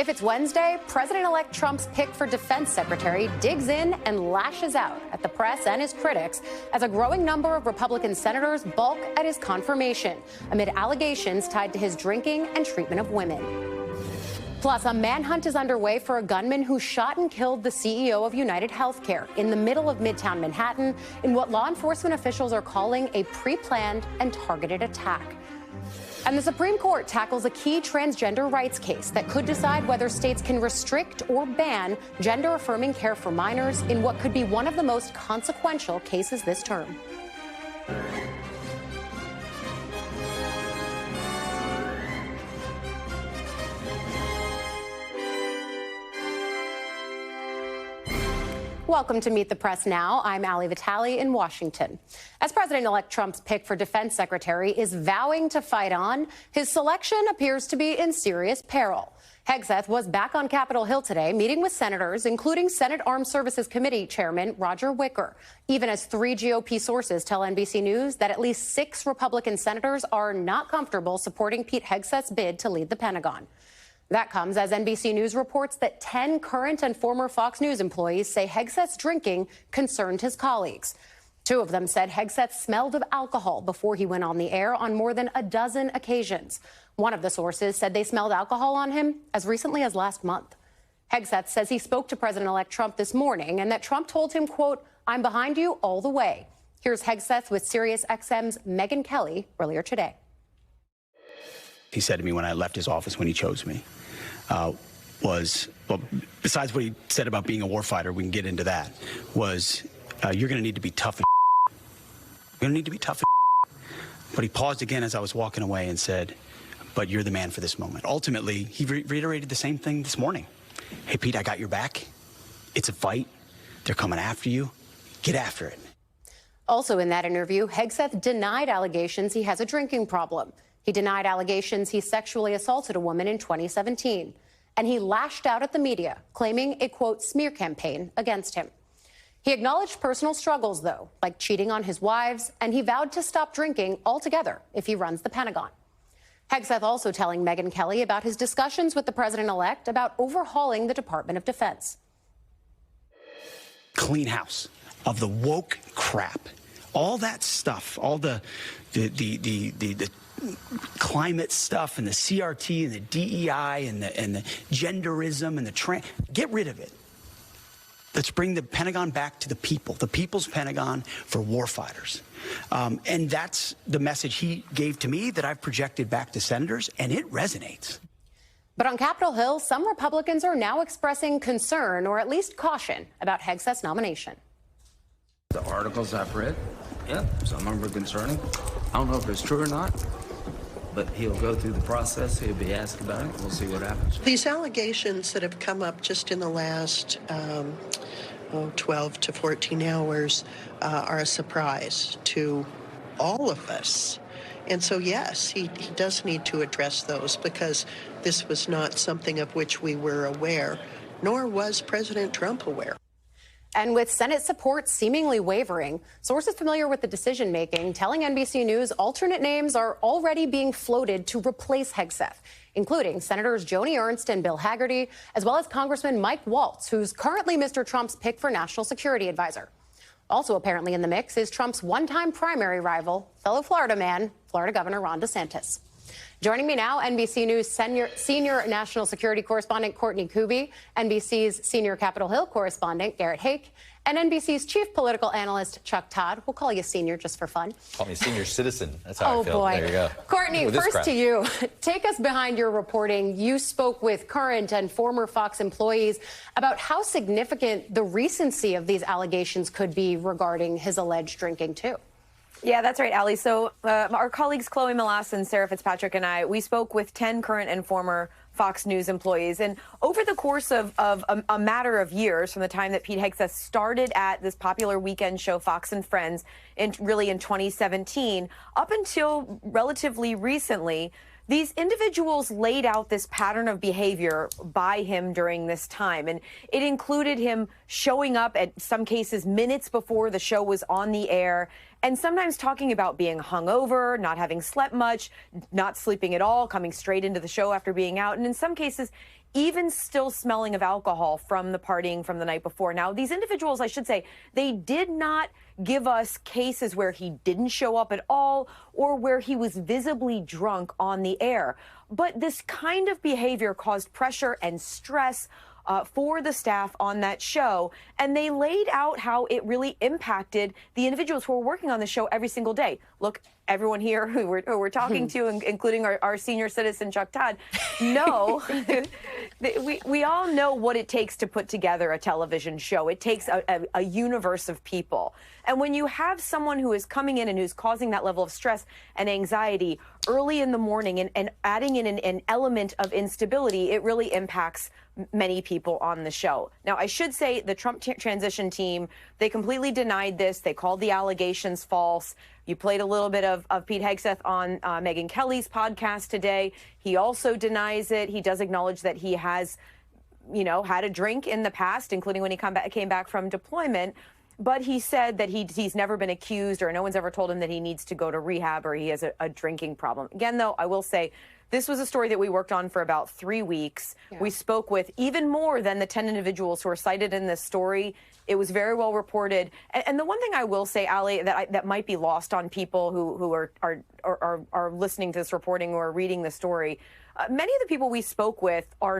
If it's Wednesday, President-elect Trump's pick for defense secretary digs in and lashes out at the press and his critics as a growing number of Republican senators balk at his confirmation amid allegations tied to his drinking and treatment of women. Plus, a manhunt is underway for a gunman who shot and killed the CEO of UnitedHealthcare in the middle of Midtown Manhattan in what law enforcement officials are calling a pre-planned and targeted attack. And the Supreme Court tackles a key transgender rights case that could decide whether states can restrict or ban gender-affirming care for minors in what could be one of the most consequential cases this term. Welcome to Meet the Press Now. I'm Ali Vitale in Washington. As President-elect Trump's pick for defense secretary is vowing to fight on, his selection appears to be in serious peril. Hegseth was back on Capitol Hill today, meeting with senators, including Senate Armed Services Committee Chairman Roger Wicker, even as 3 GOP sources tell NBC News that at least 6 Republican senators are not comfortable supporting Pete Hegseth's bid to lead the Pentagon. That comes as NBC News reports that 10 current and former Fox News employees say Hegseth's drinking concerned his colleagues. 2 of them said Hegseth smelled of alcohol before he went on the air on more than a dozen occasions. One of the sources said they smelled alcohol on him as recently as last month. Hegseth says he spoke to President-elect Trump this morning and that Trump told him, quote, "I'm behind you all the way." Here's Hegseth with SiriusXM's Megyn Kelly earlier today. He said to me when I left his office when he chose me, besides what he said about being a warfighter, we can get into that, you're going to need to be tough as You're going to need to be tough as But he paused again as I was walking away and said, but you're the man for this moment. Ultimately, he reiterated the same thing this morning. Hey, Pete, I got your back. It's a fight. They're coming after you. Get after it. Also in that interview, Hegseth denied allegations he has a drinking problem. He denied allegations he sexually assaulted a woman in 2017. And he lashed out at the media, claiming a, quote, smear campaign against him. He acknowledged personal struggles, though, like cheating on his wives, and he vowed to stop drinking altogether if he runs the Pentagon. Hegseth also telling Megyn Kelly about his discussions with the president-elect about overhauling the Department of Defense. Clean house of the woke crap. All that stuff, all the climate stuff and the CRT and the DEI and the genderism and the get rid of it. Let's bring the Pentagon back to the people, the people's Pentagon for warfighters. And that's the message he gave to me that I've projected back to senators, and it resonates. But on Capitol Hill, some Republicans are now expressing concern or at least caution about Hegseth's nomination. The articles I've read, yeah, some of them are concerning. I don't know if it's true or not, but he'll go through the process. He'll be asked about it. We'll see what happens. These allegations that have come up just in the last 12 to 14 hours are a surprise to all of us. And so, yes, he does need to address those because this was not something of which we were aware, nor was President Trump aware. And with Senate support seemingly wavering, sources familiar with the decision-making telling NBC News alternate names are already being floated to replace Hegseth, including Senators Joni Ernst and Bill Hagerty, as well as Congressman Mike Waltz, who's currently Mr. Trump's pick for National Security Advisor. Also apparently in the mix is Trump's one-time primary rival, fellow Florida man, Florida Governor Ron DeSantis. Joining me now, NBC News senior national security correspondent Courtney Kuby, NBC's senior Capitol Hill correspondent Garrett Hake, and NBC's chief political analyst Chuck Todd. We'll call you senior just for fun. Call me senior citizen. That's how I feel. Boy. There you go. Courtney, first to you. Take us behind your reporting. You spoke with current and former Fox employees about how significant the recency of these allegations could be regarding his alleged drinking, too. Yeah, that's right, Ali. So our colleagues Chloe Melassen, Sarah Fitzpatrick, and I, we spoke with 10 current and former Fox News employees. And over the course of a matter of years, from the time that Pete Hegseth started at this popular weekend show, Fox and Friends, in 2017, up until relatively recently, these individuals laid out this pattern of behavior by him during this time. And it included him showing up at some cases minutes before the show was on the air and sometimes talking about being hungover, not having slept much, not sleeping at all, coming straight into the show after being out, and in some cases, even still smelling of alcohol from the partying from the night before. Now, these individuals, I should say, they did not give us cases where he didn't show up at all or where he was visibly drunk on the air. But this kind of behavior caused pressure and stress for the staff on that show, and they laid out how it really impacted the individuals who are working on the show every single day. Look, everyone here who we're talking to, including our senior citizen, Chuck Todd, know we all know what it takes to put together a television show. It takes a universe of people. And when you have someone who is coming in and who's causing that level of stress and anxiety early in the morning and adding in an element of instability, it really impacts many people on the show. Now, I should say the Trump transition team, they completely denied this. They called the allegations false. You played a little bit of Pete Hegseth on Megyn Kelly's podcast today. He also denies it. He does acknowledge that he has, had a drink in the past, including when he came back from deployment. But he said that he's never been accused, or no one's ever told him that he needs to go to rehab or he has a drinking problem. Again, though, I will say this was a story that we worked on for about 3 weeks. Yeah. We spoke with even more than the 10 individuals who are cited in this story. It was very well reported. And the one thing I will say, Ali, that might be lost on people who are listening to this reporting or reading the story, many of the people we spoke with we're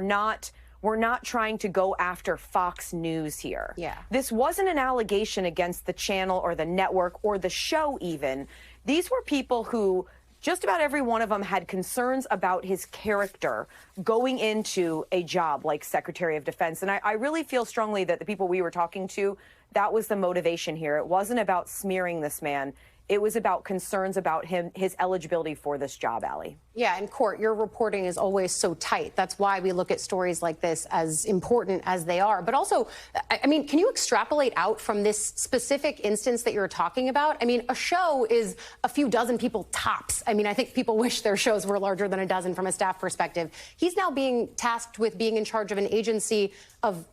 not trying to go after Fox News here. Yeah. This wasn't an allegation against the channel or the network or the show even. These were people who, just about every one of them, had concerns about his character going into a job like Secretary of Defense. And I really feel strongly that the people we were talking to, that was the motivation here. It wasn't about smearing this man. It was about concerns about his eligibility for this job, Ali. Yeah, and Court, your reporting is always so tight. That's why we look at stories like this as important as they are. But also, I mean, can you extrapolate out from this specific instance that you're talking about? I mean, a show is a few dozen people tops. I mean, I think people wish their shows were larger than a dozen from a staff perspective. He's now being tasked with being in charge of an agency of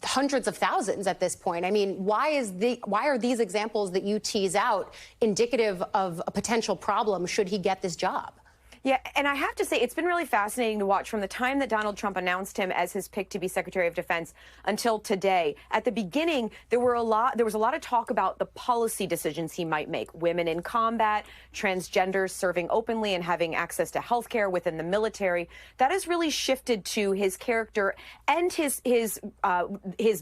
hundreds of thousands at this point. I mean, why are these examples that you tease out indicative of a potential problem should he get this job? Yeah, and I have to say, it's been really fascinating to watch from the time that Donald Trump announced him as his pick to be Secretary of Defense until today. At the beginning, there was a lot of talk about the policy decisions he might make. Women in combat, transgenders serving openly and having access to health care within the military. That has really shifted to his character and his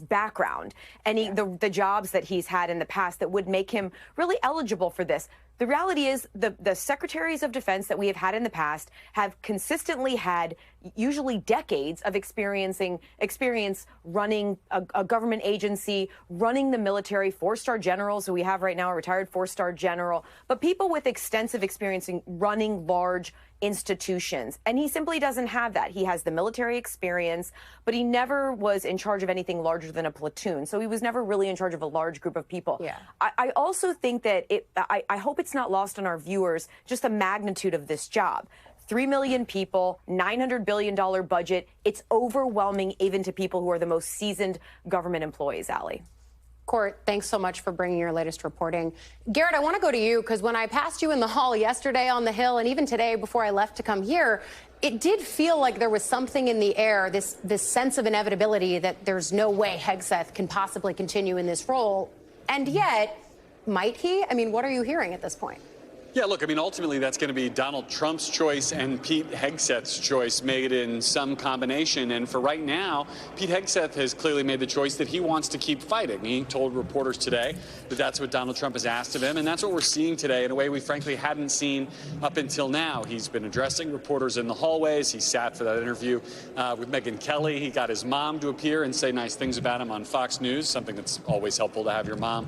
background and the jobs that he's had in the past that would make him really eligible for this. The reality is the secretaries of defense that we have had in the past have consistently had usually decades of experience running a government agency, running the military, 4-star generals who we have right now, a retired 4-star general, but people with extensive experience in running large institutions. And he simply doesn't have that. He has the military experience, but he never was in charge of anything larger than a platoon. So he was never really in charge of a large group of people. Yeah. I also think that I hope it's not lost on our viewers just the magnitude of this job. 3 million people, $900 billion budget. It's overwhelming even to people who are the most seasoned government employees, Ali. Court, thanks so much for bringing your latest reporting. Garrett, I want to go to you because when I passed you in the hall yesterday on the Hill and even today before I left to come here, it did feel like there was something in the air, this sense of inevitability that there's no way Hegseth can possibly continue in this role. And yet, might he? I mean, what are you hearing at this point? Yeah, look, I mean, ultimately, that's going to be Donald Trump's choice and Pete Hegseth's choice made in some combination. And for right now, Pete Hegseth has clearly made the choice that he wants to keep fighting. He told reporters today that that's what Donald Trump has asked of him. And that's what we're seeing today in a way we frankly hadn't seen up until now. He's been addressing reporters in the hallways. He sat for that interview with Megyn Kelly. He got his mom to appear and say nice things about him on Fox News, something that's always helpful to have your mom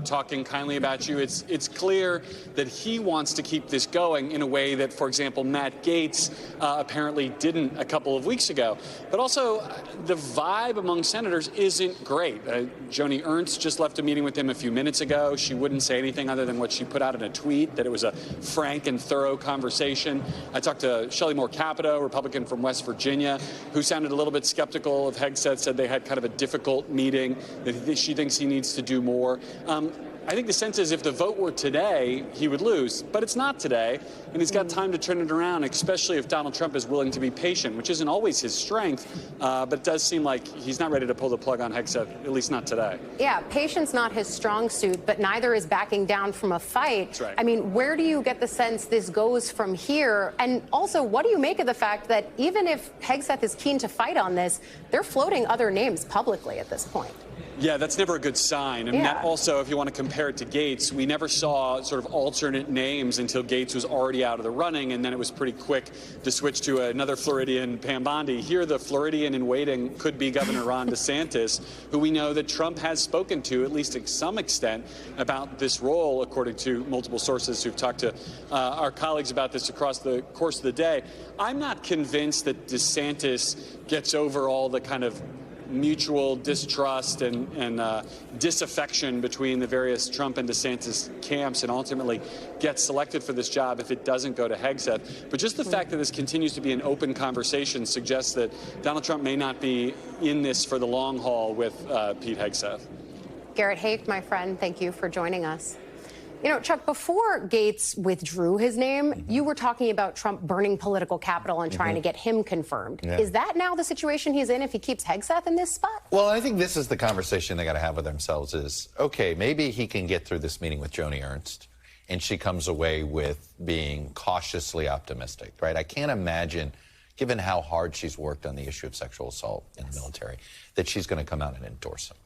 talking kindly about you. It's clear that he wants to keep this going in a way that, for example, Matt Gaetz apparently didn't a couple of weeks ago. But also, the vibe among senators isn't great. Joni Ernst just left a meeting with him a few minutes ago. She wouldn't say anything other than what she put out in a tweet, that it was a frank and thorough conversation. I talked to Shelley Moore Capito, Republican from West Virginia, who sounded a little bit skeptical of Hegseth, said they had kind of a difficult meeting, that she thinks he needs to do more. I think the sense is if the vote were today, he would lose. But it's not today, and he's got time to turn it around, especially if Donald Trump is willing to be patient, which isn't always his strength. But it does seem like he's not ready to pull the plug on Hegseth, at least not today. Yeah, patience not his strong suit, but neither is backing down from a fight. That's right. I mean, where do you get the sense this goes from here? And also, what do you make of the fact that even if Hegseth is keen to fight on this, they're floating other names publicly at this point? Yeah, that's never a good sign. And that also, if you want to compare it to Gates, we never saw sort of alternate names until Gates was already out of the running, and then it was pretty quick to switch to another Floridian, Pam Bondi. Here, the Floridian in waiting could be Governor Ron DeSantis, who we know that Trump has spoken to, at least to some extent, about this role, according to multiple sources who've talked to our colleagues about this across the course of the day. I'm not convinced that DeSantis gets over all the kind of mutual distrust and disaffection between the various Trump and DeSantis camps and ultimately gets selected for this job if it doesn't go to Hegseth. But just the fact that this continues to be an open conversation suggests that Donald Trump may not be in this for the long haul with Pete Hegseth. Garrett Hake, my friend, thank you for joining us. You know, Chuck, before Gates withdrew his name, you were talking about Trump burning political capital and trying to get him confirmed. Yeah. Is that now the situation he's in if he keeps Hegseth in this spot? Well, I think this is the conversation they got to have with themselves is, okay, maybe he can get through this meeting with Joni Ernst, and she comes away with being cautiously optimistic, right? I can't imagine, given how hard she's worked on the issue of sexual assault in the military, that she's going to come out and endorse him.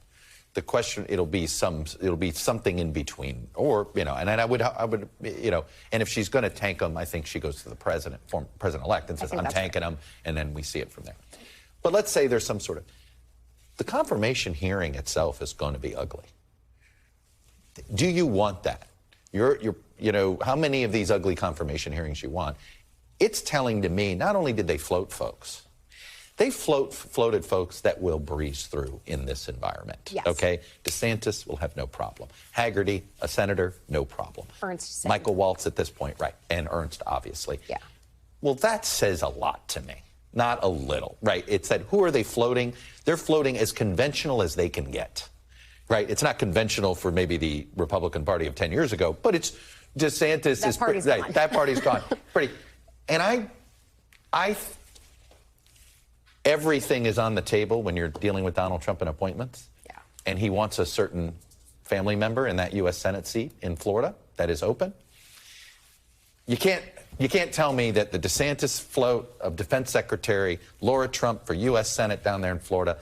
The question, it'll be something in between, or, you know, and I would, you know, and if she's going to tank him, I think she goes to the president-elect and says, I'm tanking him, and then we see it from there. But let's say there's some sort of, the confirmation hearing itself is going to be ugly. Do you want that? You know, how many of these ugly confirmation hearings you want? It's telling to me, not only did they float folks, they floated folks that will breeze through in this environment. Yes. Okay? DeSantis will have no problem. Haggerty, a senator, no problem. Ernst. Michael Waltz at this point, right. And Ernst, obviously. Yeah. Well, that says a lot to me. Not a little, right? It's that who are they floating? They're floating as conventional as they can get, right? It's not conventional for maybe the Republican Party of 10 years ago, but it's DeSantis is pretty, right, that party's gone. Pretty. And everything is on the table when you're dealing with Donald Trump and appointments. Yeah. And he wants a certain family member in that U.S. Senate seat in Florida that is open. You can't tell me that the DeSantis float of Defense Secretary Laura Trump for U.S. Senate down there in Florida,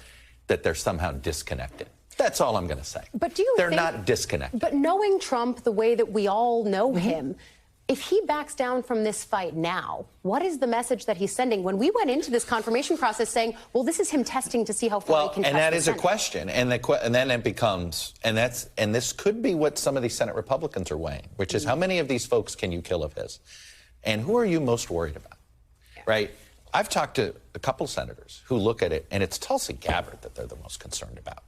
that they're somehow disconnected. That's all I'm going to say. But do you They're think, not disconnected. But knowing Trump the way that we all know him, if he backs down from this fight now, what is the message that he's sending? When we went into this confirmation process saying, well, this is him testing to see how far he can test and that the is Senate. a question. And then it becomes, and this could be what some of these Senate Republicans are weighing, which is how many of these folks can you kill of his? And who are you most worried about? Yeah. Right? I've talked to a couple senators who look at it, and it's Tulsi Gabbard that they're the most concerned about.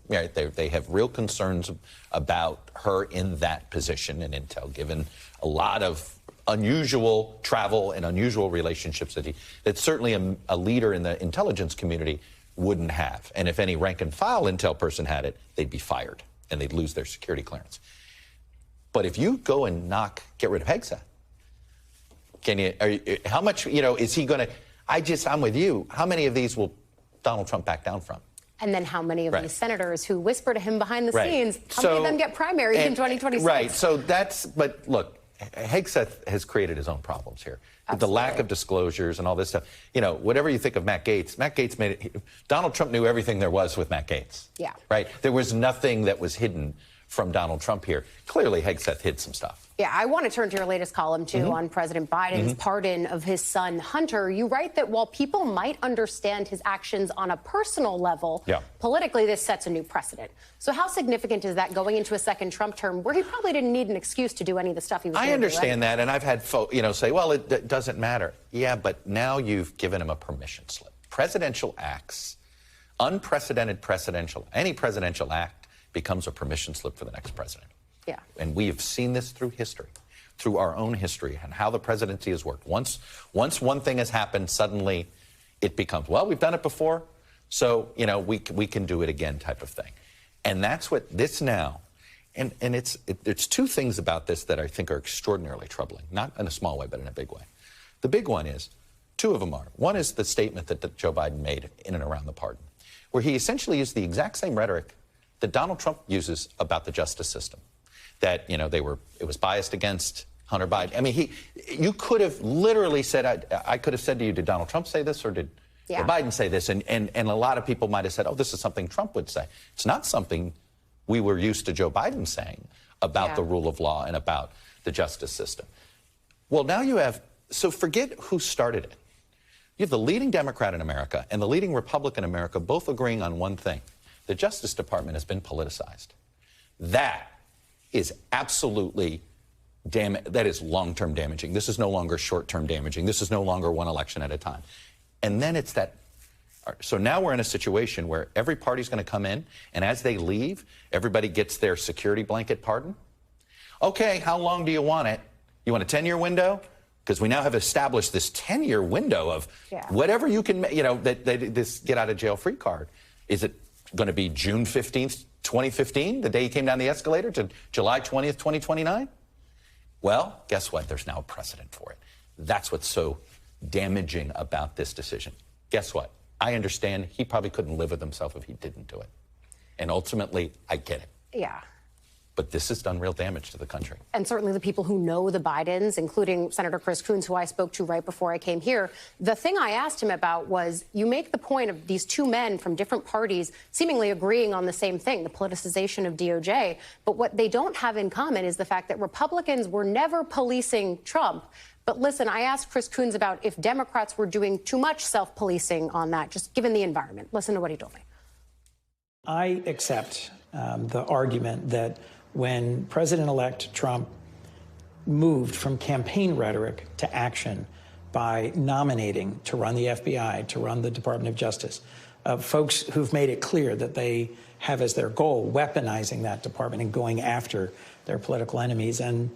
Right? They have real concerns about her in that position and intel, given a lot of unusual travel and unusual relationships that certainly a leader in the intelligence community wouldn't have. And if any rank and file intel person had it, they'd be fired and they'd lose their security clearance. But if you go and get rid of Hegseth, how much, is he going to, I'm with you. How many of these will Donald Trump back down from? And then how many of these senators who whisper to him behind the scenes, how many of them get primaries in 2026? Right. So but look, Hegseth has created his own problems here. Absolutely. The lack of disclosures and all this stuff. Whatever you think of Matt Gaetz made it, Donald Trump knew everything there was with Matt Gaetz. Yeah. Right? There was nothing that was hidden from Donald Trump here. Clearly, Hegseth hid some stuff. Yeah, I want to turn to your latest column, too, on President Biden's pardon of his son, Hunter. You write that while people might understand his actions on a personal level, politically, this sets a new precedent. So how significant is that going into a second Trump term where he probably didn't need an excuse to do any of the stuff he was doing? I understand that, and I've had folks, say, well, it doesn't matter. Yeah, but now you've given him a permission slip. Presidential acts, unprecedented any presidential act becomes a permission slip for the next president. Yeah. And we have seen this through history, through our own history, and how the presidency has worked. Once one thing has happened, suddenly it becomes, well, we've done it before, so, we can do it again type of thing. And that's what this now And it's two things about this that I think are extraordinarily troubling, not in a small way, but in a big way. The big one is, two of them are. One is the statement that Joe Biden made in and around the pardon, where he essentially used the exact same rhetoric that Donald Trump uses about the justice system. That, you know, it was biased against Hunter Biden. I mean, you could have literally said, I could have said to you, did Donald Trump say this or did Biden say this? And a lot of people might have said, oh, this is something Trump would say. It's not something we were used to Joe Biden saying about the rule of law and about the justice system. Well, now you have, so forget who started it. You have the leading Democrat in America and the leading Republican in America both agreeing on one thing. The Justice Department has been politicized. That is absolutely that is long-term damaging. This is no longer short-term damaging. This is no longer one election at a time. And then it's that. So now we're in a situation where every party's going to come in, and as they leave, everybody gets their security blanket pardon. Okay, how long do you want it? You want a 10-year window? Because we now have established this 10-year window of whatever you can, you know, this get-out-of-jail-free card. Is it going to be June 15th, 2015, the day he came down the escalator, to July 20th, 2029? Well, guess what? There's now a precedent for it. That's what's so damaging about this decision. Guess what? I understand he probably couldn't live with himself if he didn't do it. And ultimately, I get it. Yeah. But this has done real damage to the country. And certainly the people who know the Bidens, including Senator Chris Coons, who I spoke to right before I came here, the thing I asked him about was, you make the point of these two men from different parties seemingly agreeing on the same thing, the politicization of DOJ. But what they don't have in common is the fact that Republicans were never policing Trump. But listen, I asked Chris Coons about if Democrats were doing too much self-policing on that, just given the environment. Listen to what he told me. I accept the argument that when President-elect Trump moved from campaign rhetoric to action by nominating to run the FBI, to run the Department of Justice, folks who've made it clear that they have as their goal weaponizing that department and going after their political enemies. And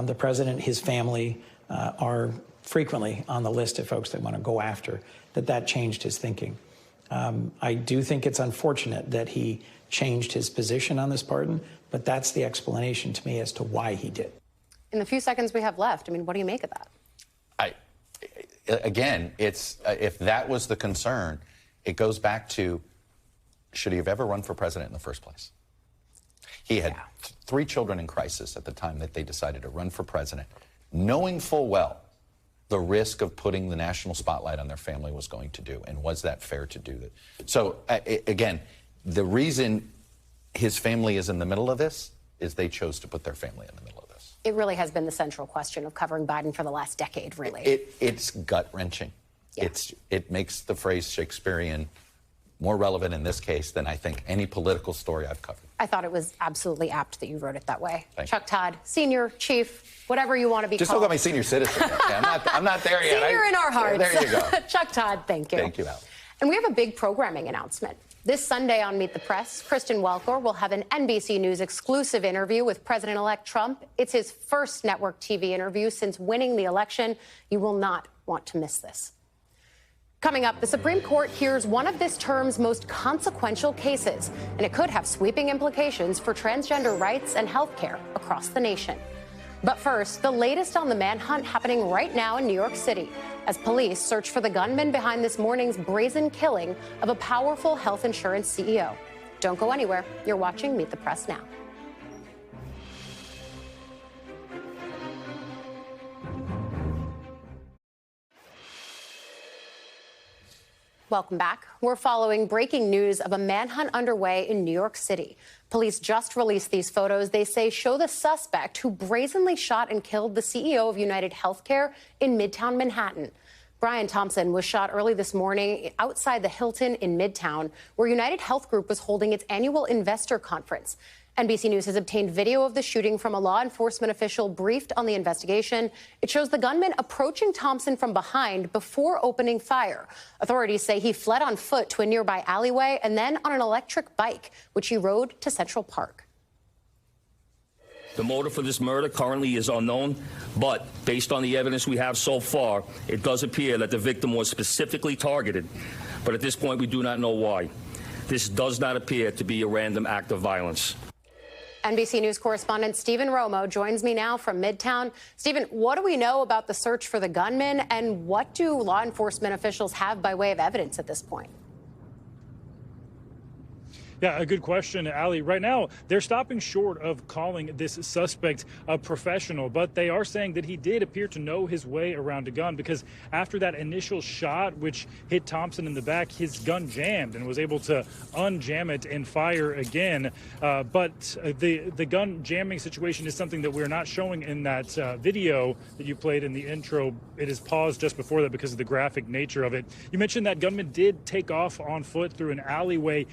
the president, his family are frequently on the list of folks that want to go after, that changed his thinking. I do think it's unfortunate that he changed his position on this pardon, but that's the explanation to me as to why he did. In the few seconds we have left, I mean, what do you make of that? Again, it's if that was the concern, it goes back to, should he have ever run for president in the first place? He had 3 children in crisis at the time that they decided to run for president, knowing full well the risk of putting the national spotlight on their family was going to do. And was that fair to do that? So, again, the reason his family is in the middle of this is they chose to put their family in the middle of this. It really has been the central question of covering Biden for the last decade, really. It's gut-wrenching. Yeah. It makes the phrase Shakespearean more relevant in this case than I think any political story I've covered. I thought it was absolutely apt that you wrote it that way. Thank Chuck Todd, senior, chief, whatever you want to be Just called. Just look at my senior citizen. Okay, I'm not there yet. Senior in our hearts. There you go. Chuck Todd, thank you. Thank you, Al. And we have a big programming announcement. This Sunday on Meet the Press, Kristen Welker will have an NBC News exclusive interview with President-elect Trump. It's his first network TV interview since winning the election. You will not want to miss this. Coming up, the Supreme Court hears one of this term's most consequential cases, and it could have sweeping implications for transgender rights and health care across the nation. But first, the latest on the manhunt happening right now in New York City as police search for the gunman behind this morning's brazen killing of a powerful health insurance CEO. Don't go anywhere. You're watching Meet the Press now. Welcome back. We're following breaking news of a manhunt underway in New York City. Police just released these photos they say show the suspect who brazenly shot and killed the CEO of UnitedHealthcare in Midtown Manhattan. Brian Thompson was shot early this morning outside the Hilton in Midtown, where United Health Group was holding its annual investor conference. NBC News has obtained video of the shooting from a law enforcement official briefed on the investigation. It shows the gunman approaching Thompson from behind before opening fire. Authorities say he fled on foot to a nearby alleyway and then on an electric bike, which he rode to Central Park. The motive for this murder currently is unknown, but based on the evidence we have so far, it does appear that the victim was specifically targeted. But at this point, we do not know why. This does not appear to be a random act of violence. NBC News correspondent Stephen Romo joins me now from Midtown. Stephen, what do we know about the search for the gunman, and what do law enforcement officials have by way of evidence at this point? Yeah, a good question, Ali. Right now, they're stopping short of calling this suspect a professional, but they are saying that he did appear to know his way around a gun, because after that initial shot, which hit Thompson in the back, his gun jammed and was able to unjam it and fire again. But the gun jamming situation is something that we're not showing in that video that you played in the intro. It is paused just before that because of the graphic nature of it. You mentioned that gunman did take off on foot through an alleyway.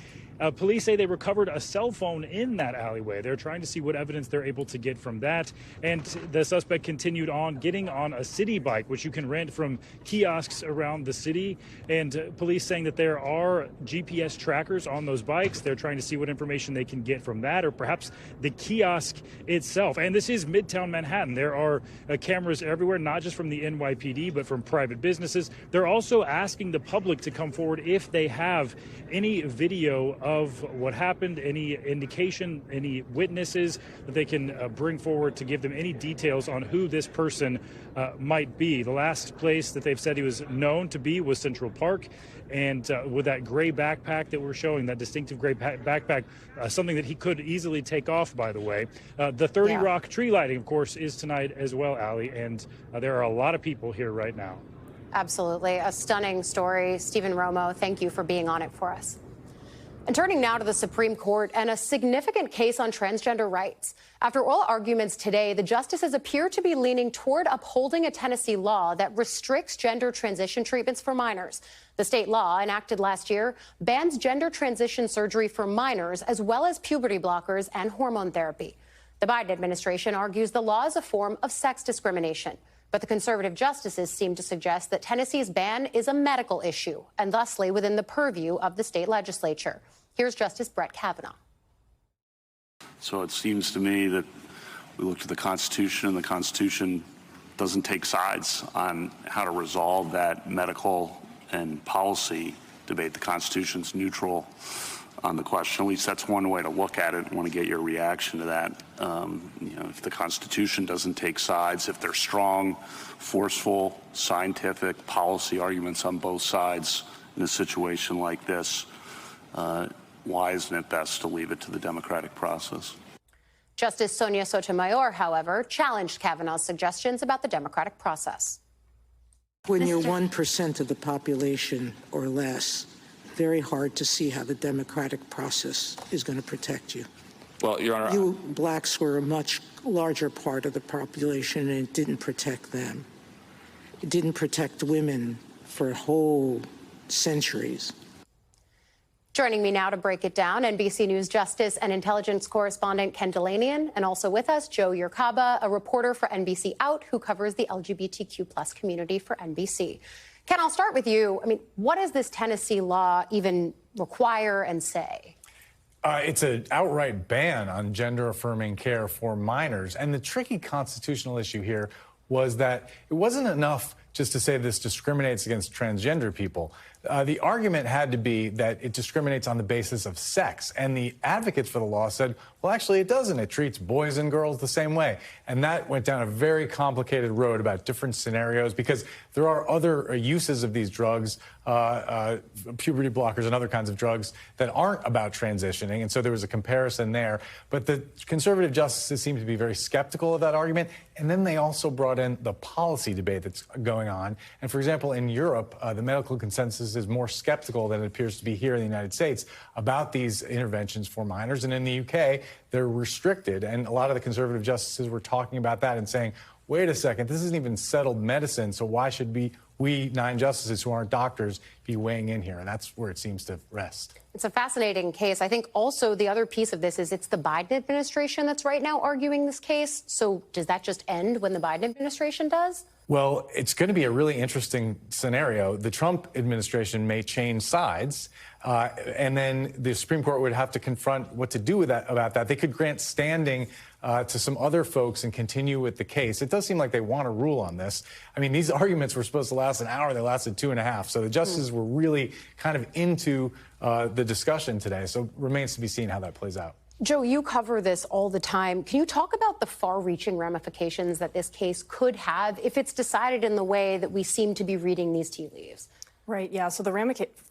Police say they recovered a cell phone in that alleyway. They're trying to see what evidence they're able to get from that. And the suspect continued on getting on a city bike, which you can rent from kiosks around the city. And police saying that there are GPS trackers on those bikes. They're trying to see what information they can get from that, or perhaps the kiosk itself. And this is Midtown Manhattan. There are cameras everywhere, not just from the NYPD, but from private businesses. They're also asking the public to come forward if they have any video of what happened, any indication, any witnesses that they can bring forward to give them any details on who this person might be. The last place that they've said he was known to be was Central Park. And with that gray backpack that we're showing, that distinctive gray backpack, something that he could easily take off, by the way. The 30 Rock tree lighting, of course, is tonight as well, Ali. And there are a lot of people here right now. Absolutely. A stunning story. Stephen Romo, thank you for being on it for us. And turning now to the Supreme Court and a significant case on transgender rights. After oral arguments today, the justices appear to be leaning toward upholding a Tennessee law that restricts gender transition treatments for minors. The state law, enacted last year, bans gender transition surgery for minors, as well as puberty blockers and hormone therapy. The Biden administration argues the law is a form of sex discrimination. But the conservative justices seem to suggest that Tennessee's ban is a medical issue and thusly within the purview of the state legislature. Here's Justice Brett Kavanaugh. So it seems to me that we look to the Constitution, and the Constitution doesn't take sides on how to resolve that medical and policy debate. The Constitution's neutral on the question. At least that's one way to look at it. I want to get your reaction to that. If the Constitution doesn't take sides, if there's strong, forceful, scientific policy arguments on both sides in a situation like this, why isn't it best to leave it to the democratic process? Justice Sonia Sotomayor, however, challenged Kavanaugh's suggestions about the democratic process. When you're 1% of the population or less, very hard to see how the democratic process is going to protect you. Well, Your Honor, you blacks were a much larger part of the population, and it didn't protect them. It didn't protect women for whole centuries. Joining me now to break it down, NBC News Justice and Intelligence correspondent Ken Dilanian, and also with us, Joe Yerkaba, a reporter for NBC Out who covers the LGBTQ+ community for NBC. Ken, I'll start with you. I mean, what does this Tennessee law even require and say? It's an outright ban on gender-affirming care for minors. And the tricky constitutional issue here was that it wasn't enough just to say this discriminates against transgender people. The argument had to be that it discriminates on the basis of sex. And the advocates for the law said, well, actually, it doesn't. It treats boys and girls the same way. And that went down a very complicated road about different scenarios, because there are other uses of these drugs, puberty blockers and other kinds of drugs that aren't about transitioning. And so there was a comparison there. But the conservative justices seem to be very skeptical of that argument. And then they also brought in the policy debate that's going on. And for example, in Europe, the medical consensus is more skeptical than it appears to be here in the United States about these interventions for minors. And in the UK, they're restricted. And a lot of the conservative justices were talking about that and saying, wait a second, this isn't even settled medicine, so why should we 9 justices who aren't doctors be weighing in here? And that's where it seems to rest. It's a fascinating case. I think also the other piece of this is it's the Biden administration that's right now arguing this case. So does that just end when the Biden administration does? Well, it's going to be a really interesting scenario. The Trump administration may change sides, and then the Supreme Court would have to confront what to do with that, about that. They could grant standing to some other folks and continue with the case. It does seem like they want to rule on this. I mean, these arguments were supposed to last an hour. They lasted 2.5. So the justices were really kind of into the discussion today. So it remains to be seen how that plays out. Joe, you cover this all the time. Can you talk about the far-reaching ramifications that this case could have if it's decided in the way that we seem to be reading these tea leaves? Right, yeah. So the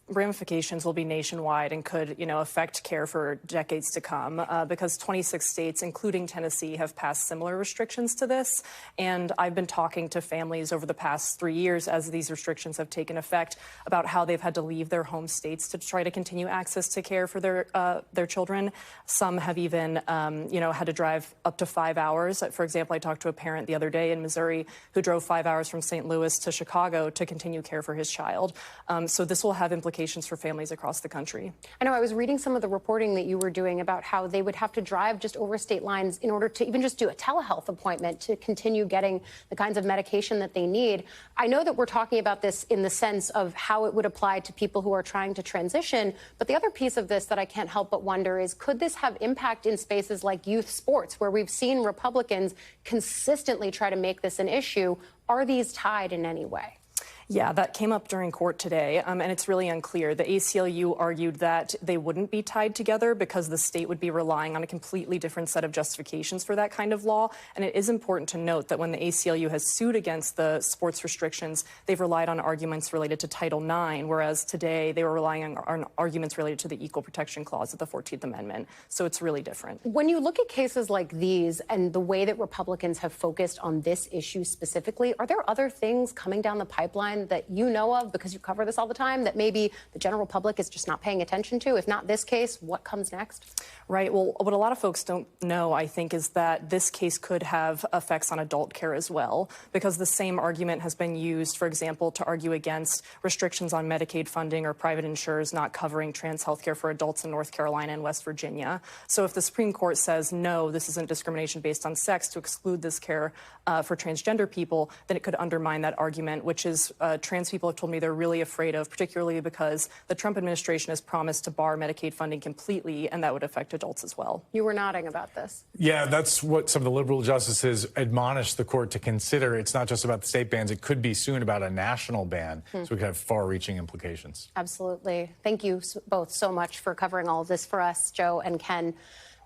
ramifications will be nationwide and could, affect care for decades to come because 26 states, including Tennessee, have passed similar restrictions to this. And I've been talking to families over the past 3 years as these restrictions have taken effect about how they've had to leave their home states to try to continue access to care for their children. Some have even, had to drive up to 5 hours. For example, I talked to a parent the other day in Missouri who drove 5 hours from St. Louis to Chicago to continue care for his child. So this will have implications for families across the country. I know I was reading some of the reporting that you were doing about how they would have to drive just over state lines in order to even just do a telehealth appointment to continue getting the kinds of medication that they need. I know that we're talking about this in the sense of how it would apply to people who are trying to transition. But the other piece of this that I can't help but wonder is, could this have impact in spaces like youth sports, where we've seen Republicans consistently try to make this an issue? Are these tied in any way? Yeah, that came up during court today, and it's really unclear. The ACLU argued that they wouldn't be tied together because the state would be relying on a completely different set of justifications for that kind of law. And it is important to note that when the ACLU has sued against the sports restrictions, they've relied on arguments related to Title IX, whereas today they were relying on arguments related to the Equal Protection Clause of the 14th Amendment. So it's really different. When you look at cases like these and the way that Republicans have focused on this issue specifically, are there other things coming down the pipeline that you know of, because you cover this all the time, that maybe the general public is just not paying attention to? If not this case, what comes next? Right. Well, what a lot of folks don't know, I think, is that this case could have effects on adult care as well, because the same argument has been used, for example, to argue against restrictions on Medicaid funding or private insurers not covering trans health care for adults in North Carolina and West Virginia. So if the Supreme Court says, no, this isn't discrimination based on sex, to exclude this care for transgender people, then it could undermine that argument, which is trans people have told me they're really afraid of, particularly because the Trump administration has promised to bar Medicaid funding completely, and that would affect adults as well. You were nodding about this. Yeah, that's what some of the liberal justices admonished the court to consider. It's not just about the state bans. It could be soon about a national ban, so we could have far-reaching implications. Absolutely. Thank you both so much for covering all of this for us, Joe and Ken.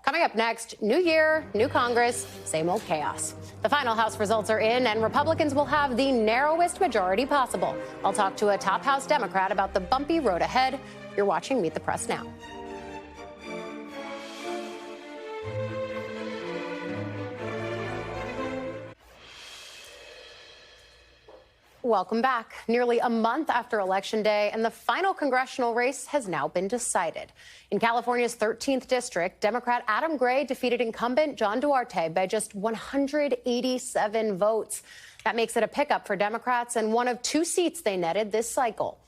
Coming up next, new year, new Congress, same old chaos. The final House results are in, and Republicans will have the narrowest majority possible. I'll talk to a top House Democrat about the bumpy road ahead. You're watching Meet the Press now. Welcome back. Nearly a month after Election Day, and the final congressional race has now been decided. In California's 13th district, Democrat Adam Gray defeated incumbent John Duarte by just 187 votes. That makes it a pickup for Democrats and one of 2 seats they netted this cycle.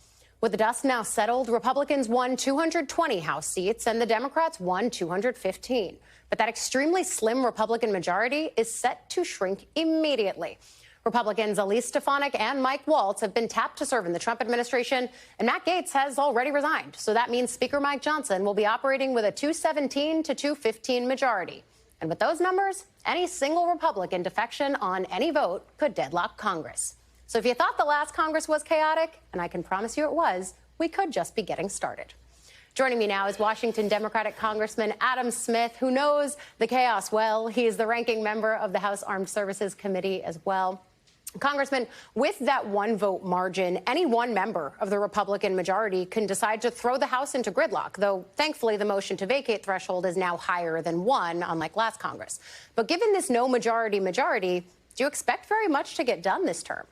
With the dust now settled, Republicans won 220 House seats and the Democrats won 215. But that extremely slim Republican majority is set to shrink immediately. Republicans Elise Stefanik and Mike Waltz have been tapped to serve in the Trump administration, and Matt Gaetz has already resigned. So that means Speaker Mike Johnson will be operating with a 217 to 215 majority. And with those numbers, any single Republican defection on any vote could deadlock Congress. So if you thought the last Congress was chaotic, and I can promise you it was, we could just be getting started. Joining me now is Washington Democratic Congressman Adam Smith, who knows the chaos well. He is the ranking member of the House Armed Services Committee as well. Congressman, with that 1-vote margin, any one member of the Republican majority can decide to throw the House into gridlock, though thankfully the motion to vacate threshold is now higher than 1, unlike last Congress. But given this no majority, do you expect very much to get done this term?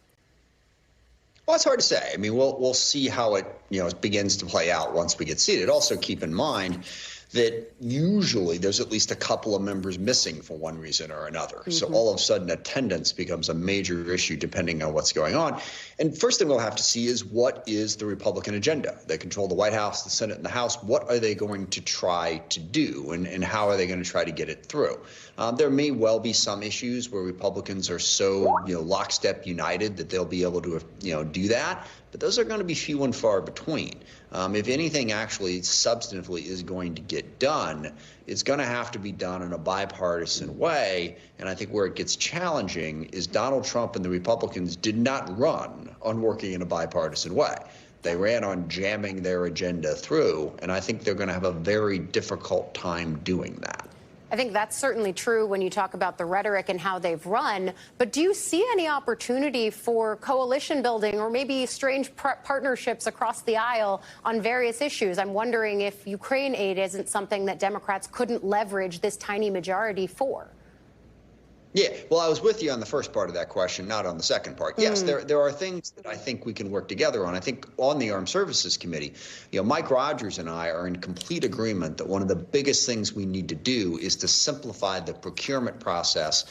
Well, it's hard to say. I mean, we'll see how it begins to play out once we get seated. Also, keep in mind that usually there's at least a couple of members missing for one reason or another. Mm-hmm. So all of a sudden attendance becomes a major issue depending on what's going on. And first thing we'll have to see is, what is the Republican agenda? They control the White House, the Senate, and the House. What are they going to try to do, and how are they going to try to get it through? There may well be some issues where Republicans are so lockstep united that they'll be able to do that. But those are going to be few and far between. If anything actually substantively is going to get done, it's going to have to be done in a bipartisan way. And I think where it gets challenging is Donald Trump and the Republicans did not run on working in a bipartisan way. They ran on jamming their agenda through, and I think they're going to have a very difficult time doing that. I think that's certainly true when you talk about the rhetoric and how they've run. But do you see any opportunity for coalition building or maybe strange partnerships across the aisle on various issues? I'm wondering if Ukraine aid isn't something that Democrats couldn't leverage this tiny majority for. Yeah, well, I was with you on the first part of that question, not on the second part. Yes, there are things that I think we can work together on. I think on the Armed Services Committee, Mike Rogers and I are in complete agreement that one of the biggest things we need to do is to simplify the procurement process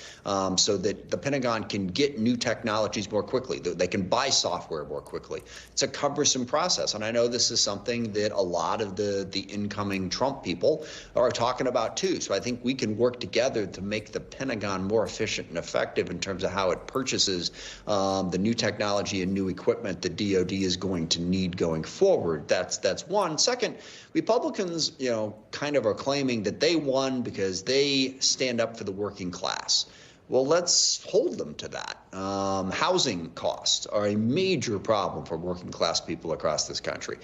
so that the Pentagon can get new technologies more quickly, that they can buy software more quickly. It's a cumbersome process, and I know this is something that a lot of the incoming Trump people are talking about too. So I think we can work together to make the Pentagon more efficient and effective in terms of how it purchases the new technology and new equipment that DoD is going to need going forward. That's one. Second, Republicans, kind of are claiming that they won because they stand up for the working class. Well, let's hold them to that. Housing costs are a major problem for working class people across this country.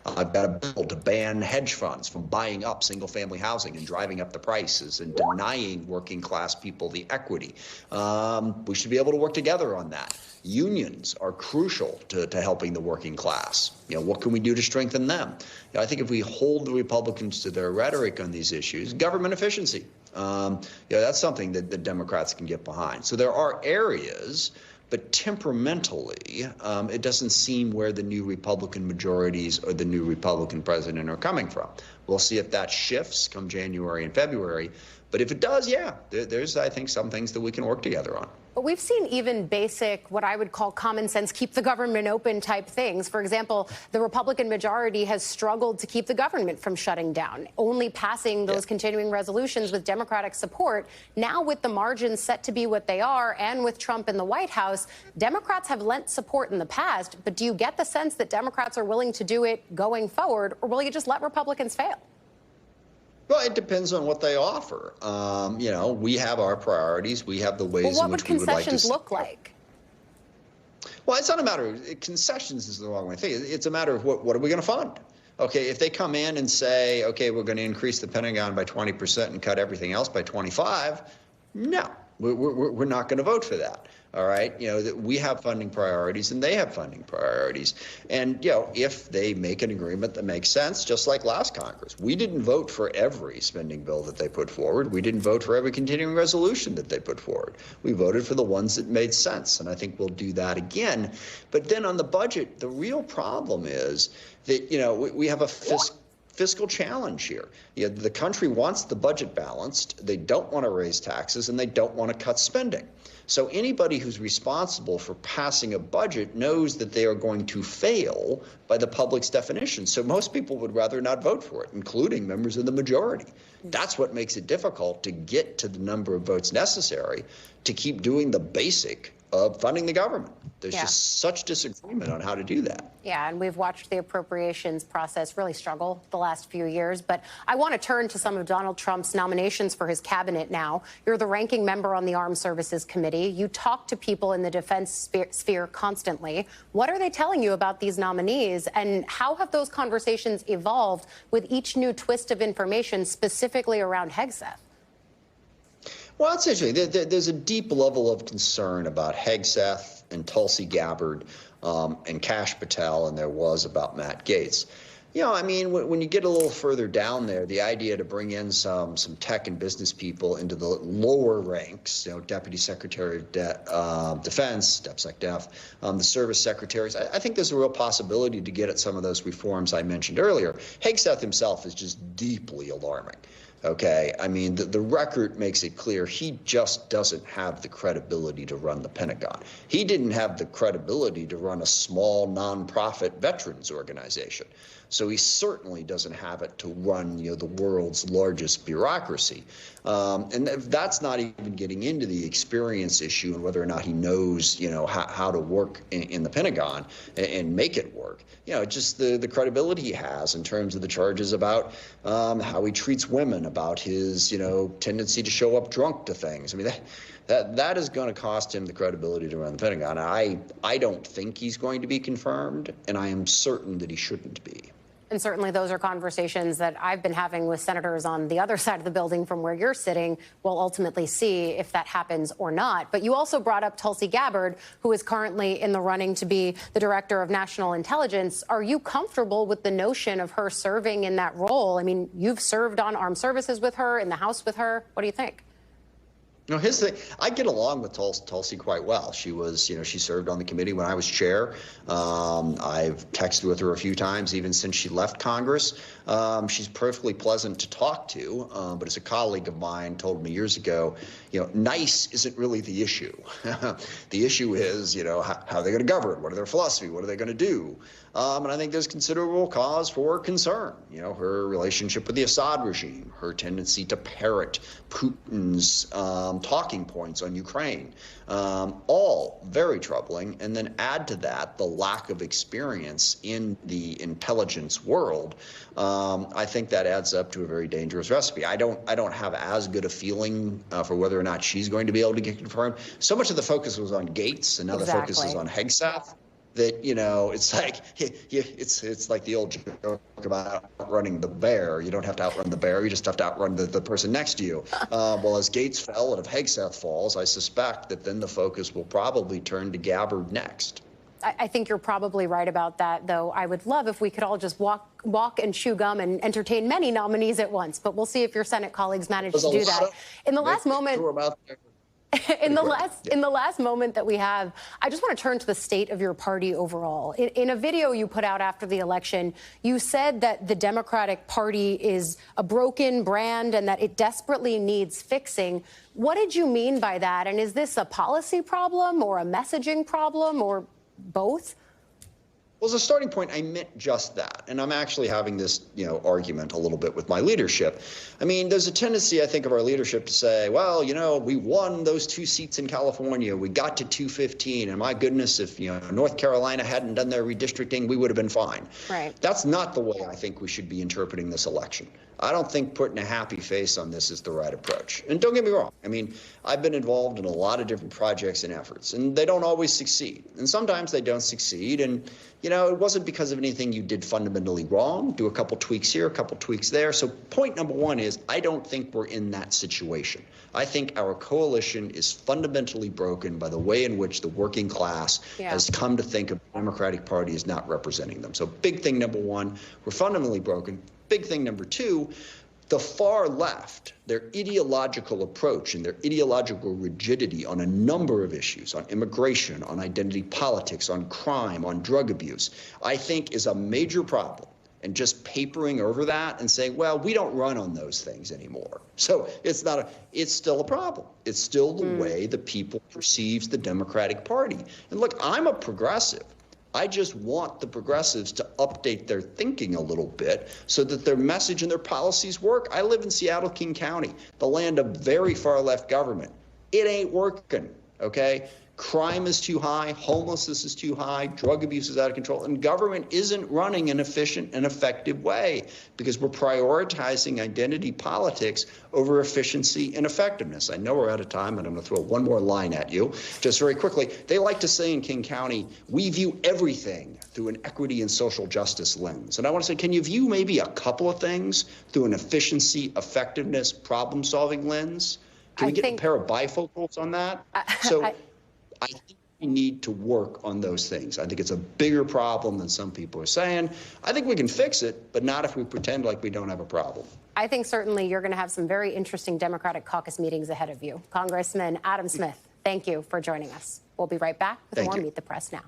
I've got a bill to ban hedge funds from buying up single-family housing and driving up the prices and denying working class people the equity. We should be able to work together on that. Unions are crucial to helping the working class. What can we do to strengthen them? I think if we hold the Republicans to their rhetoric on these issues, government efficiency, that's something that the Democrats can get behind. So there are areas, but temperamentally, it doesn't seem where the new Republican majorities or the new Republican president are coming from. We'll see if that shifts come January and February. But if it does, yeah, there's, I think, some things that we can work together on. But we've seen even basic, what I would call common sense, keep the government open type things. For example, the Republican majority has struggled to keep the government from shutting down, only passing those continuing resolutions with Democratic support. Now, with the margins set to be what they are and with Trump in the White House, Democrats have lent support in the past. But do you get the sense that Democrats are willing to do it going forward, or will you just let Republicans fail? Well, it depends on what they offer. We have our priorities. We have the ways in which we would like to see. What would concessions look like? Well, it's not a matter of concessions is the wrong way to think. It's a matter of what are we going to fund? Okay, if they come in and say, okay, we're going to increase the Pentagon by 20% and cut everything else by 25%, no, we're not going to vote for that. All right, we have funding priorities and they have funding priorities. And, if they make an agreement that makes sense, just like last Congress, we didn't vote for every spending bill that they put forward. We didn't vote for every continuing resolution that they put forward. We voted for the ones that made sense. And I think we'll do that again. But then on the budget, the real problem is that, we have a fiscal challenge here. The country wants the budget balanced. They don't want to raise taxes and they don't want to cut spending. So anybody who's responsible for passing a budget knows that they are going to fail by the public's definition. So most people would rather not vote for it, including members of the majority. That's what makes it difficult to get to the number of votes necessary to keep doing the basic of funding the government. There's just such disagreement on how to do that. Yeah, and we've watched the appropriations process really struggle the last few years. But I want to turn to some of Donald Trump's nominations for his cabinet now. You're the ranking member on the Armed Services Committee. You talk to people in the defense sphere constantly. What are they telling you about these nominees, and how have those conversations evolved with each new twist of information, specifically around Hegseth? Well, it's interesting. There's a deep level of concern about Hegseth and Tulsi Gabbard and Kash Patel than there was about Matt Gaetz. When you get a little further down there, the idea to bring in some tech and business people into the lower ranks, Deputy Secretary of Defense, DepSecDef, the service secretaries, I think there's a real possibility to get at some of those reforms I mentioned earlier. Hegseth himself is just deeply alarming. Okay, the record makes it clear he just doesn't have the credibility to run the Pentagon. He didn't have the credibility to run a small nonprofit veterans organization. So he certainly doesn't have it to run, the world's largest bureaucracy. And that's not even getting into the experience issue and whether or not he knows, how to work in the Pentagon and make it work. Just the credibility he has in terms of the charges about how he treats women, about his, tendency to show up drunk to things. That is going to cost him the credibility to run the Pentagon. I don't think he's going to be confirmed, and I am certain that he shouldn't be. And certainly those are conversations that I've been having with senators on the other side of the building from where you're sitting. We'll ultimately see if that happens or not. But you also brought up Tulsi Gabbard, who is currently in the running to be the director of national intelligence. Are you comfortable with the notion of her serving in that role? I mean, you've served on armed services with her, in the House with her. What do you think? No, his thing, I get along with Tulsi quite well. She was, she served on the committee when I was chair. I've texted with her a few times, even since she left Congress. She's perfectly pleasant to talk to, but as a colleague of mine told me years ago, nice isn't really the issue. The issue is, how are they going to govern? What are their philosophy? What are they going to do? And I think there's considerable cause for concern. Her relationship with the Assad regime, her tendency to parrot Putin's talking points on Ukraine, all very troubling. And then add to that the lack of experience in the intelligence world. I think that adds up to a very dangerous recipe. I don't have as good a feeling for whether or not she's going to be able to get confirmed. So much of the focus was on Gates, and now the focus is on Hegseth. That it's like it's like the old joke about outrunning the bear. You don't have to outrun the bear; you just have to outrun the person next to you. Well, as Gates fell and if Hegseth falls, I suspect that then the focus will probably turn to Gabbard next. I think you're probably right about that, though. I would love if we could all just walk and chew gum and entertain many nominees at once. But we'll see if your Senate colleagues manage to do that. In the last moment. In the last moment that we have, I just want to turn to the state of your party overall. In a video you put out after the election, you said that the Democratic Party is a broken brand and that it desperately needs fixing. What did you mean by that? And is this a policy problem or a messaging problem or both? Well, as a starting point, I meant just that. And I'm actually having this, argument a little bit with my leadership. I mean, there's a tendency, I think, of our leadership to say, well, we won those 2 seats in California. We got to 215. And my goodness, if, North Carolina hadn't done their redistricting, we would have been fine. Right. That's not the way I think we should be interpreting this election. I don't think putting a happy face on this is the right approach. And don't get me wrong. I mean, I've been involved in a lot of different projects and efforts, and they don't always succeed. And sometimes they don't succeed. And, it wasn't because of anything you did fundamentally wrong. Do a couple tweaks here, a couple tweaks there. So point number one is I don't think we're in that situation. I think our coalition is fundamentally broken by the way in which the working class has come to think of the Democratic Party as not representing them. So big thing number one, we're fundamentally broken. Big thing number two, the far left, their ideological approach and their ideological rigidity on a number of issues, on immigration, on identity politics, on crime, on drug abuse, I think is a major problem. And just papering over that and saying, well, we don't run on those things anymore. So it's still a problem. It's still the way the people perceives the Democratic Party. And look, I'm a progressive. I just want the progressives to update their thinking a little bit so that their message and their policies work. I live in Seattle, King County, the land of very far left government. It ain't working, okay? Crime is too high, homelessness is too high, drug abuse is out of control, and government isn't running an efficient and effective way because we're prioritizing identity politics over efficiency and effectiveness. I know we're out of time, and I'm going to throw one more line at you just very quickly. They like to say in King County, we view everything through an equity and social justice lens. And I want to say, can you view maybe a couple of things through an efficiency, effectiveness, problem-solving lens? Can we get a pair of bifocals on that? I think we need to work on those things. I think it's a bigger problem than some people are saying. I think we can fix it, but not if we pretend like we don't have a problem. I think certainly you're going to have some very interesting Democratic caucus meetings ahead of you. Congressman Adam Smith, thank you for joining us. We'll be right back with more Meet the Press Now.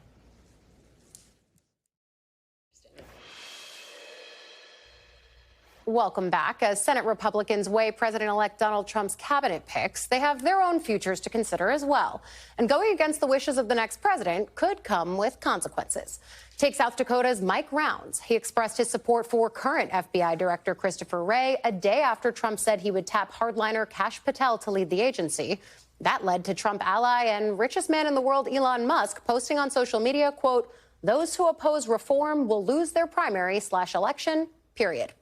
Welcome back. As Senate Republicans weigh President-elect Donald Trump's cabinet picks, they have their own futures to consider as well. And going against the wishes of the next president could come with consequences. Take South Dakota's Mike Rounds. He expressed his support for current FBI Director Christopher Wray a day after Trump said he would tap hardliner Kash Patel to lead the agency. That led to Trump ally and richest man in the world, Elon Musk, posting on social media, quote, "Those who oppose reform will lose their primary/election, period."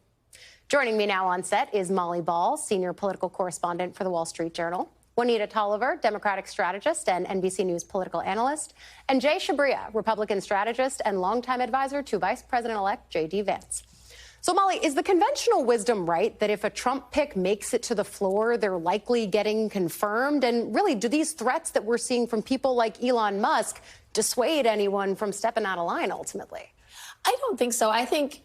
Joining me now on set is Molly Ball, senior political correspondent for The Wall Street Journal, Juanita Tolliver, Democratic strategist and NBC News political analyst, and Jay Shabria, Republican strategist and longtime advisor to Vice President-elect J.D. Vance. So, Molly, is the conventional wisdom right that if a Trump pick makes it to the floor, they're likely getting confirmed? And really, do these threats that we're seeing from people like Elon Musk dissuade anyone from stepping out of line ultimately? I don't think so. I think,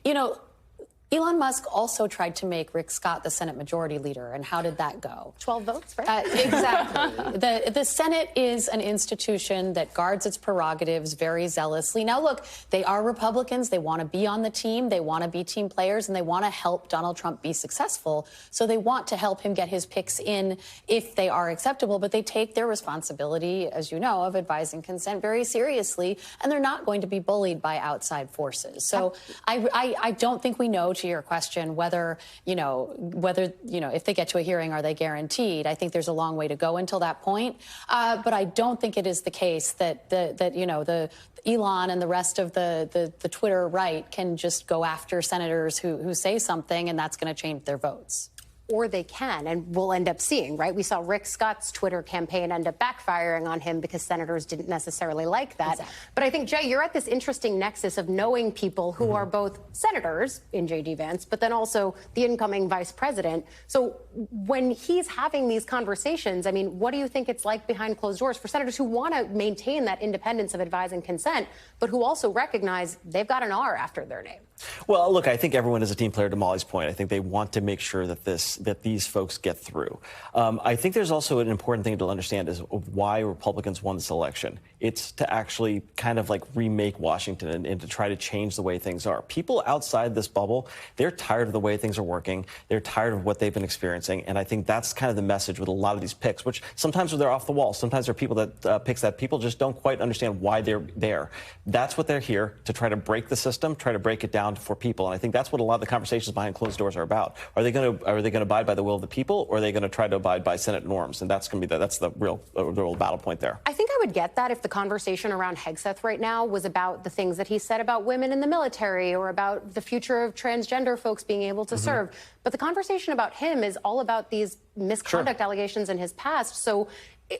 Elon Musk also tried to make Rick Scott the Senate Majority Leader. And how did that go? 12 votes, right? Exactly. The Senate is an institution that guards its prerogatives very zealously. Now, look, they are Republicans. They want to be on the team. They want to be team players, and they want to help Donald Trump be successful. So they want to help him get his picks in if they are acceptable. But they take their responsibility, as you know, of advising consent very seriously, and they're not going to be bullied by outside forces. So I don't think we know, to your question, whether if they get to a hearing, are they guaranteed? I think there's a long way to go until that point. But I don't think it is the case that the Elon and the rest of the Twitter right can just go after senators who say something, and that's going to change their votes. Or they can, and we'll end up seeing, right? We saw Rick Scott's Twitter campaign end up backfiring on him because senators didn't necessarily like that. Exactly. But I think, Jay, you're at this interesting nexus of knowing people who are both senators in J.D. Vance, but then also the incoming vice president. So when he's having these conversations, I mean, what do you think it's like behind closed doors for senators who want to maintain that independence of advise and consent, but who also recognize they've got an R after their name? Well, look, I think everyone is a team player, to Molly's point. I think they want to make sure that these folks get through. I think there's also an important thing to understand is why Republicans won this election. It's to actually kind of like remake Washington and to try to change the way things are. People outside this bubble, they're tired of the way things are working. They're tired of what they've been experiencing. And I think that's kind of the message with a lot of these picks, which sometimes they're off the wall. Sometimes there are people that picks that people just don't quite understand why they're there. That's what they're here to try to break the system, try to break it down for people. And I think that's what a lot of the conversations behind closed doors are about. Are they going to abide by the will of the people, or are they going to try to abide by Senate norms? And that's going to be that's the real battle point there. I think I would get that if the conversation around Hegseth right now was about the things that he said about women in the military or about the future of transgender folks being able to serve. But the conversation about him is all about these misconduct allegations in his past. So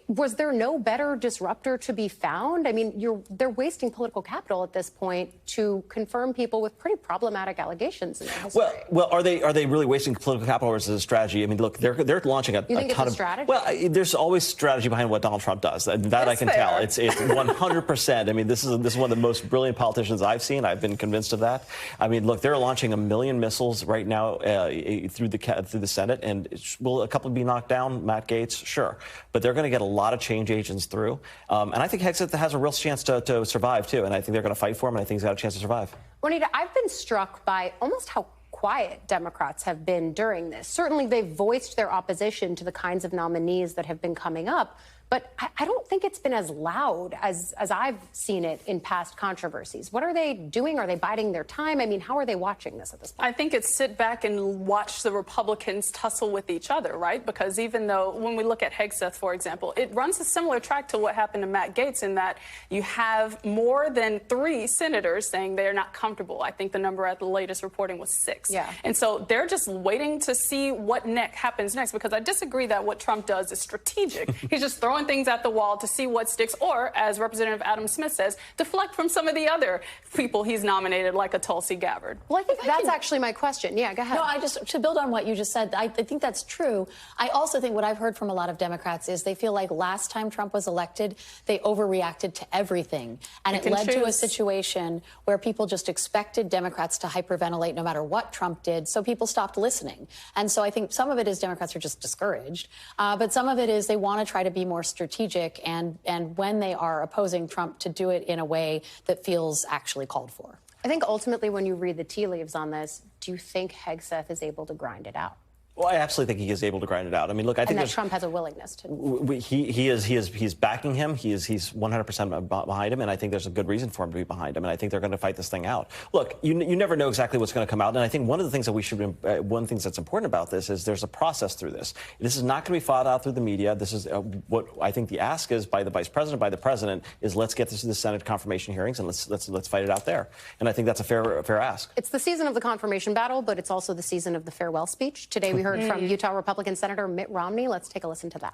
was there no better disruptor to be found? I mean, they're wasting political capital at this point to confirm people with pretty problematic allegations in their history. Well, are they really wasting political capital, or is it a strategy? I mean, look, they're launching a ton of strategy. Well, there's always strategy behind what Donald Trump does. That I can tell. It's 100%. I mean, this is one of the most brilliant politicians I've seen. I've been convinced of that. I mean, look, they're launching 1 million missiles right now through the Senate, and will a couple be knocked down? Matt Gaetz, sure, but they're going to get a lot of change agents through. And I think Hegseth has a real chance to survive, too. And I think they're going to fight for him, and I think he's got a chance to survive. Juanita, I've been struck by almost how quiet Democrats have been during this. Certainly, they've voiced their opposition to the kinds of nominees that have been coming up. But I don't think it's been as loud as I've seen it in past controversies. What are they doing? Are they biding their time? I mean, how are they watching this at this point? I think it's sit back and watch the Republicans tussle with each other, right? Because even though when we look at Hegseth, for example, it runs a similar track to what happened to Matt Gaetz in that you have more than 3 senators saying they're not comfortable. I think the number at the latest reporting was 6. Yeah. And so they're just waiting to see what happens next, because I disagree that what Trump does is strategic. He's just throwing things at the wall to see what sticks, or, as Representative Adam Smith says, deflect from some of the other people he's nominated, like a Tulsi Gabbard. Well, I think that's actually my question. Yeah, go ahead. No, to build on what you just said, I think that's true. I also think what I've heard from a lot of Democrats is they feel like last time Trump was elected, they overreacted to everything. And it led to a situation where people just expected Democrats to hyperventilate no matter what Trump did, so people stopped listening. And so I think some of it is Democrats are just discouraged, but some of it is they want to try to be more strategic, and when they are opposing Trump, to do it in a way that feels actually called for. I think ultimately when you read the tea leaves on this, do you think Hegseth is able to grind it out? Well, I absolutely think he is able to grind it out. I mean, look, I think that Trump has a willingness to. He's backing him. He's 100% behind him, and I think there's a good reason for him to be behind him. And I think they're going to fight this thing out. Look, you never know exactly what's going to come out, and I think one of the things that's important about this is there's a process through this. This is not going to be fought out through the media. This is what I think the ask is by the vice president, by the president, is let's get this to the Senate confirmation hearings and let's fight it out there. And I think that's a fair ask. It's the season of the confirmation battle, but it's also the season of the farewell speech. Today we heard from Utah Republican Senator Mitt Romney. Let's take a listen to that.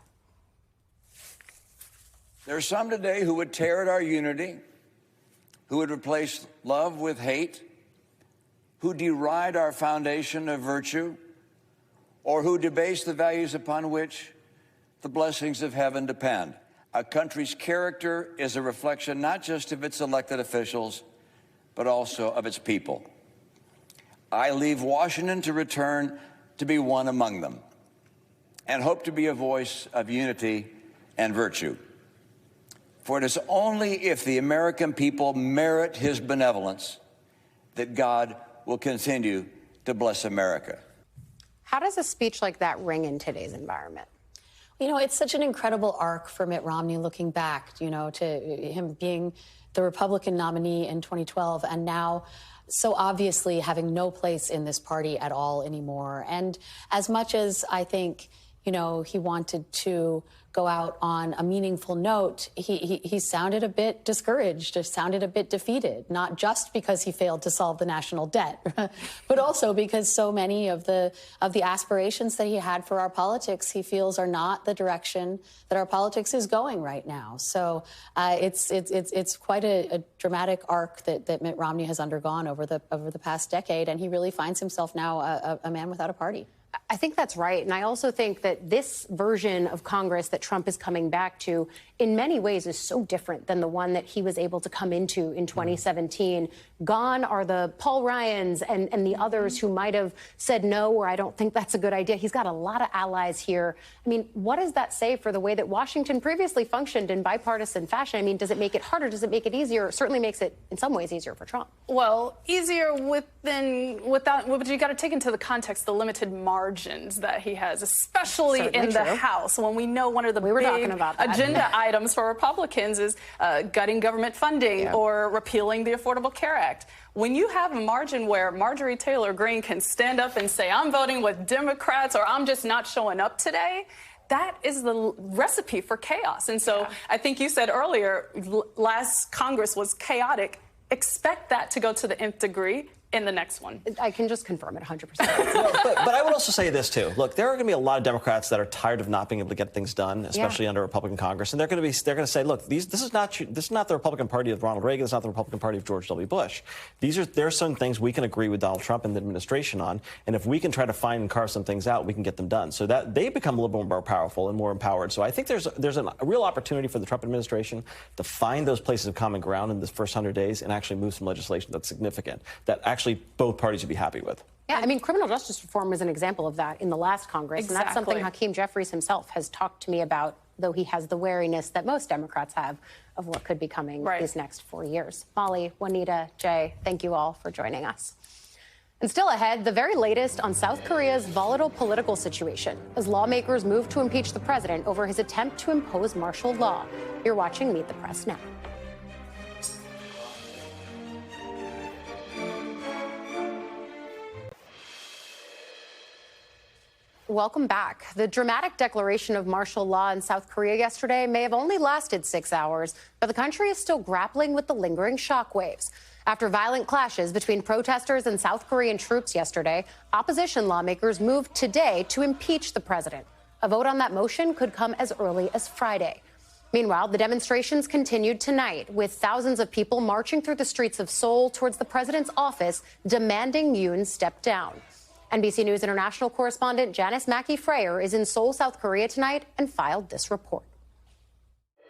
There are some today who would tear at our unity, who would replace love with hate, who deride our foundation of virtue or who debase the values upon which the blessings of heaven depend. A country's character is a reflection not just of its elected officials, but also of its people. I leave Washington to return to be one among them and hope to be a voice of unity and virtue. For it is only if the American people merit his benevolence that God will continue to bless America. How does a speech like that ring in today's environment? You know, it's such an incredible arc for Mitt Romney looking back, you know, to him being the Republican nominee in 2012 and now so obviously having no place in this party at all anymore. And as much as I think, you know, he wanted to go out on a meaningful note, he sounded a bit discouraged, sounded a bit defeated, not just because he failed to solve the national debt, but also because so many of the aspirations that he had for our politics, he feels are not the direction that our politics is going right now. So it's quite a dramatic arc that Mitt Romney has undergone over the past decade, and he really finds himself now a man without a party. I think that's right. And I also think that this version of Congress that Trump is coming back to in many ways is so different than the one that he was able to come into in 2017. Gone are the Paul Ryans and the others who might have said no, or I don't think that's a good idea. He's got a lot of allies here. I mean, what does that say for the way that Washington previously functioned in bipartisan fashion? I mean, does it make it harder? Does it make it easier? It certainly makes it, in some ways, easier for Trump. Well, easier without, but you got to take into the context the limited margins that he has, especially Certainly in the true. House, when we know one of the We were big talking about that. agenda items for Republicans is gutting government funding or repealing the Affordable Care Act. When you have a margin where Marjorie Taylor Greene can stand up and say, I'm voting with Democrats or I'm just not showing up today, that is the recipe for chaos. And so I think you said earlier, last Congress was chaotic. Expect that to go to the nth degree in the next one. I can just confirm it 100%. But I would also say this, too. Look, there are going to be a lot of Democrats that are tired of not being able to get things done, especially under a Republican Congress. And they're going to say, look, this is not the Republican Party of Ronald Reagan. It's not the Republican Party of George W. Bush. There are some things we can agree with Donald Trump and the administration on. And if we can try to find and carve some things out, we can get them done. So that they become a little bit more powerful and more empowered. So I think there's a real opportunity for the Trump administration to find those places of common ground in the first 100 days and actually move some legislation that's significant, that actually both parties would be happy with. Yeah, I mean, criminal justice reform was an example of that in the last Congress. Exactly. And that's something Hakeem Jeffries himself has talked to me about, though he has the wariness that most Democrats have of what could be coming these next 4 years. Molly, Juanita, Jay, thank you all for joining us. And still ahead, the very latest on South Korea's volatile political situation as lawmakers move to impeach the president over his attempt to impose martial law. You're watching Meet the Press now. Welcome back. The dramatic declaration of martial law in South Korea yesterday may have only lasted 6 hours, but the country is still grappling with the lingering shockwaves. After violent clashes between protesters and South Korean troops yesterday, opposition lawmakers moved today to impeach the president. A vote on that motion could come as early as Friday. Meanwhile, the demonstrations continued tonight, with thousands of people marching through the streets of Seoul towards the president's office, demanding Yoon step down. NBC News international correspondent Janice Mackey-Freyer is in Seoul, South Korea tonight and filed this report.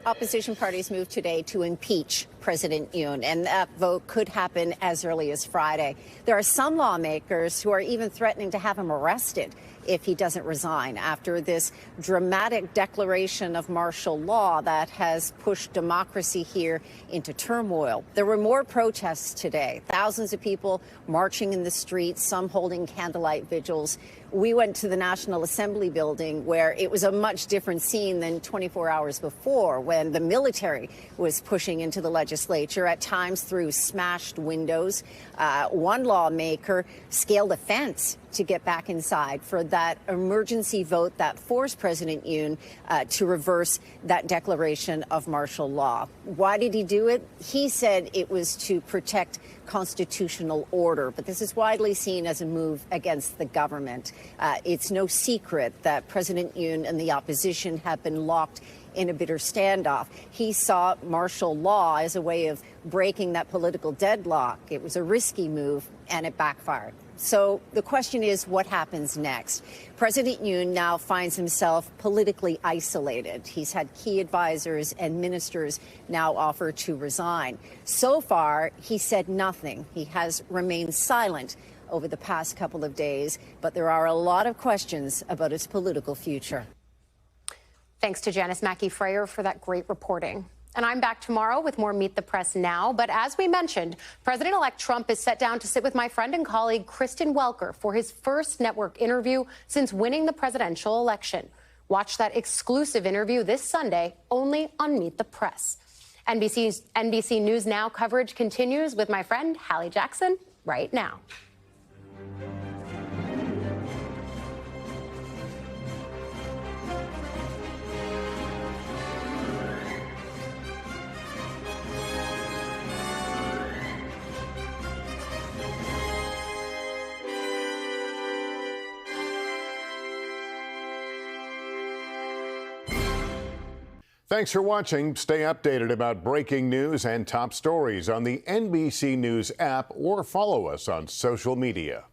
Opposition parties moved today to impeach President Yoon, and that vote could happen as early as Friday. There are some lawmakers who are even threatening to have him arrested if he doesn't resign after this dramatic declaration of martial law that has pushed democracy here into turmoil. There were more protests today, thousands of people marching in the streets, some holding candlelight vigils. We went to the National Assembly building where it was a much different scene than 24 hours before, when the military was pushing into the legislature, at times through smashed windows. One lawmaker scaled a fence to get back inside for that emergency vote that forced President Yoon to reverse that declaration of martial law. Why did he do it? He said it was to protect constitutional order, but this is widely seen as a move against the government. It's no secret that President Yoon and the opposition have been locked in a bitter standoff. He saw martial law as a way of breaking that political deadlock. It was a risky move, and it backfired. So the question is, what happens next? President Yoon now finds himself politically isolated. He's had key advisors and ministers now offer to resign. So far, he said nothing. He has remained silent over the past couple of days, but there are a lot of questions about his political future. Thanks to Janice Mackey-Frayer for that great reporting. And I'm back tomorrow with more Meet the Press Now. But as we mentioned, President-elect Trump is set down to sit with my friend and colleague Kristen Welker for his first network interview since winning the presidential election. Watch that exclusive interview this Sunday only on Meet the Press. NBC News Now coverage continues with my friend Hallie Jackson right now. Thanks for watching. Stay updated about breaking news and top stories on the NBC News app or follow us on social media.